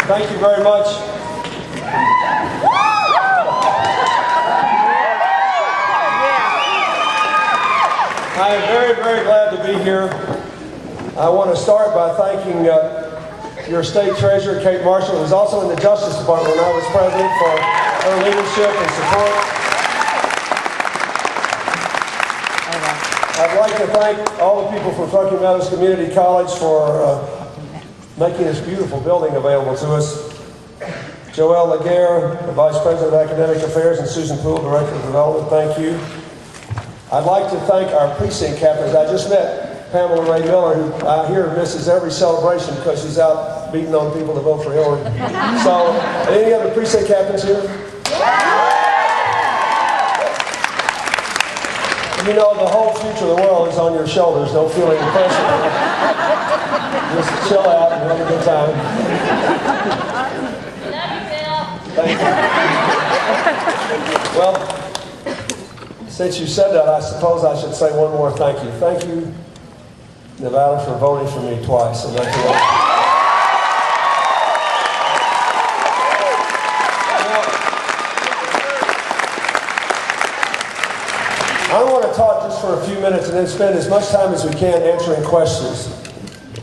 Thank you very much. I am very, very glad to be here. I want to start by thanking your state treasurer, Kate Marshall, who's also in the Justice Department when I was president, for her leadership and support. I'd like to thank all the people from Truckee Meadows Community College for making this beautiful building available to us. Joelle Laguerre, the Vice President of Academic Affairs, and Susan Poole, Director of Development, thank you. I'd like to thank our precinct captains. I just met Pamela Ray Miller, who I hear misses every celebration because she's out beating on people to vote for Hillary. So, any other precinct captains here? You know, the whole future of the world is on your shoulders. Don't feel any pressure. Just chill out and have a good time. Thank you. Well, since you said that, I suppose I should say one more thank you. Thank you, Nevada, for voting for me twice. And I want to talk just for a few minutes and then spend as much time as we can answering questions.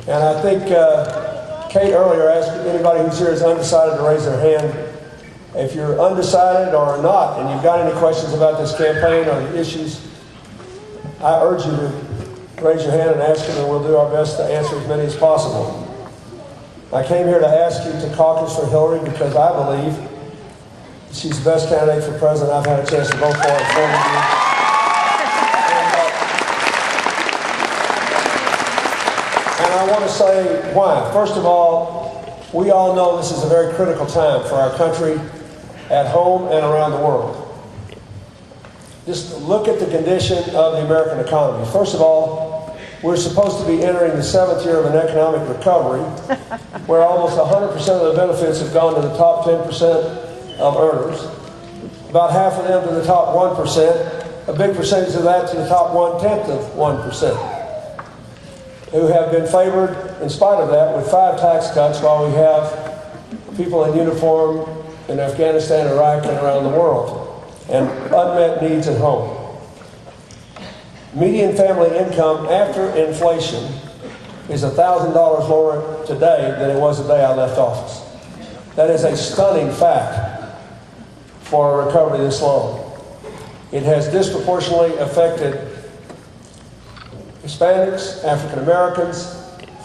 And I think Kate earlier asked anybody who's here is undecided to raise their hand. If you're undecided or not and you've got any questions about this campaign or the issues, I urge you to raise your hand and ask them, and we'll do our best to answer as many as possible. I came here to ask you to caucus for Hillary because I believe she's the best candidate for president I've had a chance to vote for in 40 years. And I want to say why. First of all, we all know this is a very critical time for our country, at home and around the world. Just look at the condition of the American economy. First of all, we're supposed to be entering the 7th year of an economic recovery where almost 100% of the benefits have gone to the top 10% of earners, about half of them to the top 1%, a big percentage of that to the top 1/10 of 1%, who have been favored, in spite of that, with 5 tax cuts while we have people in uniform in Afghanistan, Iraq, and around the world, and unmet needs at home. Median family income after inflation is $1,000 lower today than it was the day I left office. That is a stunning fact for a recovery this long. It has disproportionately affected Hispanics, African Americans,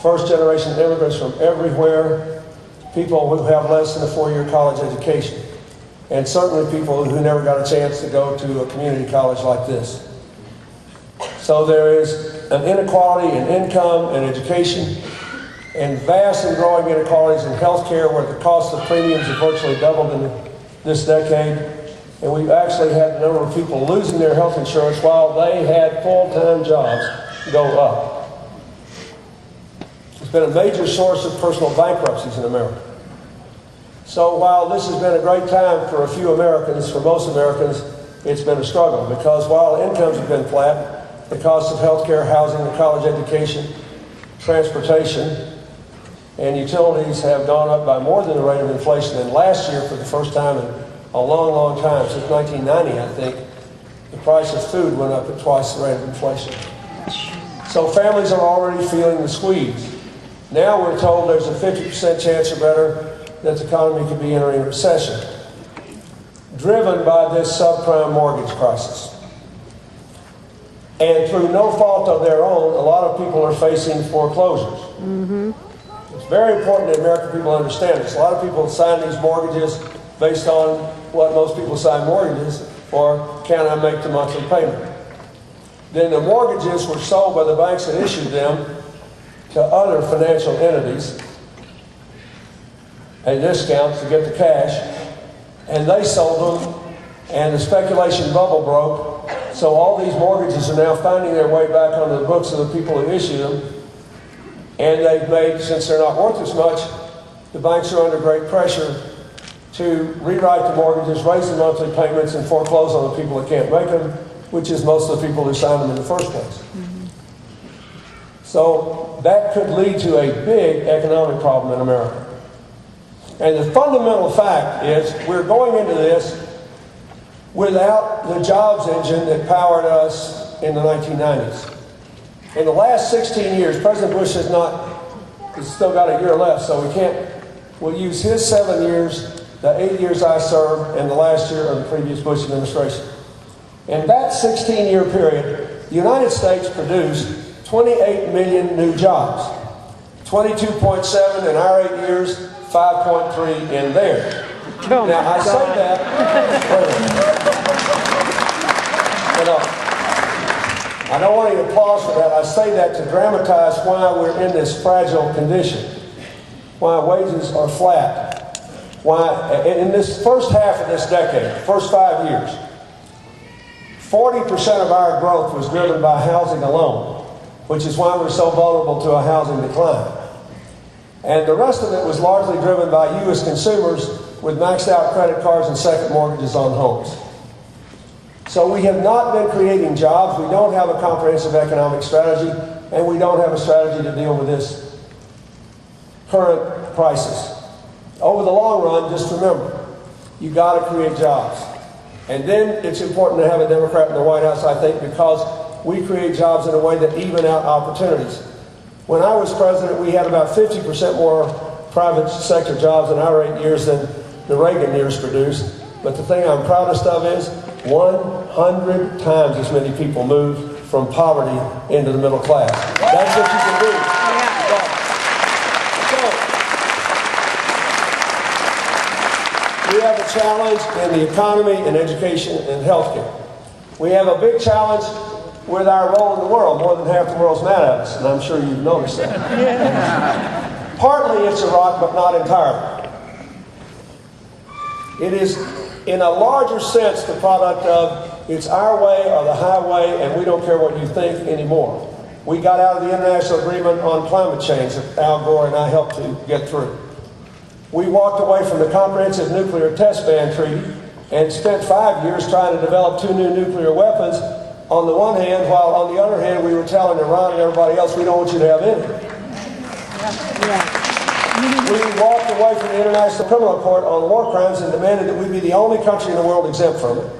first-generation immigrants from everywhere, people who have less than a 4-year college education, and certainly people who never got a chance to go to a community college like this. So there is an inequality in income and education, and vast and growing inequalities in health care, where the cost of premiums have virtually doubled in this decade, and we've actually had the number of people losing their health insurance while they had full-time jobs go up. It's been a major source of personal bankruptcies in America. So while this has been a great time for a few Americans, for most Americans, it's been a struggle, because while incomes have been flat, the cost of health care, housing, and college education, transportation, and utilities have gone up by more than the rate of inflation. And last year, for the first time in a long, long time, since 1990, I think, the price of food went up at twice the rate of inflation. So families are already feeling the squeeze. Now we're told there's a 50% chance or better that the economy could be entering a recession, driven by this subprime mortgage crisis. And through no fault of their own, a lot of people are facing foreclosures. It's very important that American people understand this. A lot of people sign these mortgages based on what most people sign mortgages for: can I make the monthly payment? Then the mortgages were sold by the banks that issued them to other financial entities at discounts to get the cash, and they sold them, and the speculation bubble broke. So all these mortgages are now finding their way back onto the books of the people who issued them, and they've made, since they're not worth as much, the banks are under great pressure to rewrite the mortgages, raise the monthly payments, and foreclose on the people that can't make them, which is most of the people who signed them in the first place. So that could lead to a big economic problem in America. And the fundamental fact is we're going into this without the jobs engine that powered us in the 1990s. In the last 16 years, President Bush has still got a year left, so we'll use his 7 years, the 8 years I served, and the last year of the previous Bush administration. In that 16-year period, the United States produced 28 million new jobs. 22.7 in our 8 years, 5.3 in theirs. Now, I say that, I don't want any applause for that. I say that to dramatize why we're in this fragile condition, why wages are flat, why in this first half of this decade, first 5 years, 40% of our growth was driven by housing alone, which is why we're so vulnerable to a housing decline. And the rest of it was largely driven by you as consumers with maxed out credit cards and second mortgages on homes. So we have not been creating jobs, we don't have a comprehensive economic strategy, and we don't have a strategy to deal with this current crisis. Over the long run, just remember, you got to create jobs. And then it's important to have a Democrat in the White House, I think, because we create jobs in a way that even out opportunities. When I was president, we had about 50% more private sector jobs in our 8 years than the Reagan years produced. But the thing I'm proudest of is 100 times as many people moved from poverty into the middle class. That's what you can do. We have a challenge in the economy, in education, and healthcare. We have a big challenge with our role in the world. More than half the world's mad at us, and I'm sure you've noticed that. Partly it's Iraq, but not entirely. It is, in a larger sense, the product of it's our way or the highway, and we don't care what you think anymore. We got out of the international agreement on climate change that Al Gore and I helped to get through. We walked away from the Comprehensive Nuclear Test Ban Treaty and spent 5 years trying to develop 2 new nuclear weapons on the one hand, while on the other hand we were telling Iran and everybody else we don't want you to have any. We walked away from the International Criminal Court on war crimes and demanded that we be the only country in the world exempt from it.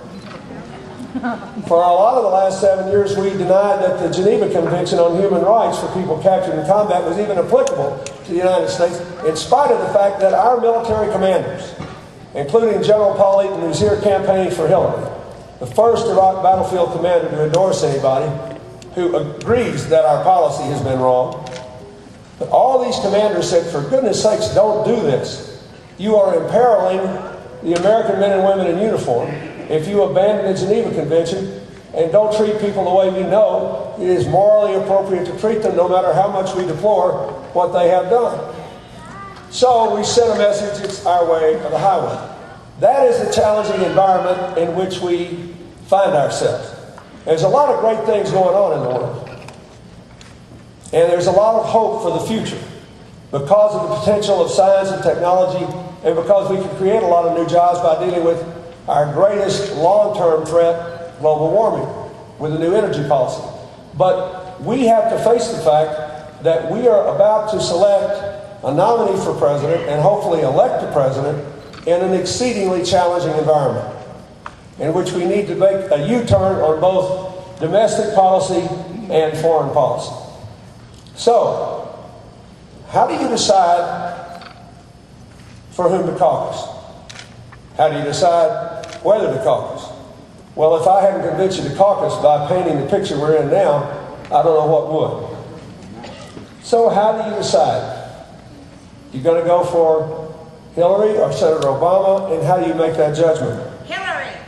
For a lot of the last 7 years, we denied that the Geneva Convention on Human Rights for people captured in combat was even applicable to the United States, in spite of the fact that our military commanders, including General Paul Eaton, who's here campaigning for Hillary, the first Iraq battlefield commander to endorse anybody, who agrees that our policy has been wrong. But all these commanders said, for goodness sakes, don't do this. You are imperiling the American men and women in uniform if you abandon the Geneva Convention and don't treat people the way we know it is morally appropriate to treat them, no matter how much we deplore what they have done. So we sent a message, it's our way or the highway. That is the challenging environment in which we find ourselves. There's a lot of great things going on in the world. And there's a lot of hope for the future because of the potential of science and technology, and because we can create a lot of new jobs by dealing with our greatest long-term threat, global warming, with a new energy policy. But we have to face the fact that we are about to select a nominee for president and hopefully elect a president in an exceedingly challenging environment in which we need to make a U-turn on both domestic policy and foreign policy. So, how do you decide for whom to caucus? How do you decide whether to caucus? Well, if I hadn't convinced you to caucus by painting the picture we're in now, I don't know what would. So how do you decide? You going to go for Hillary or Senator Obama, and how do you make that judgment?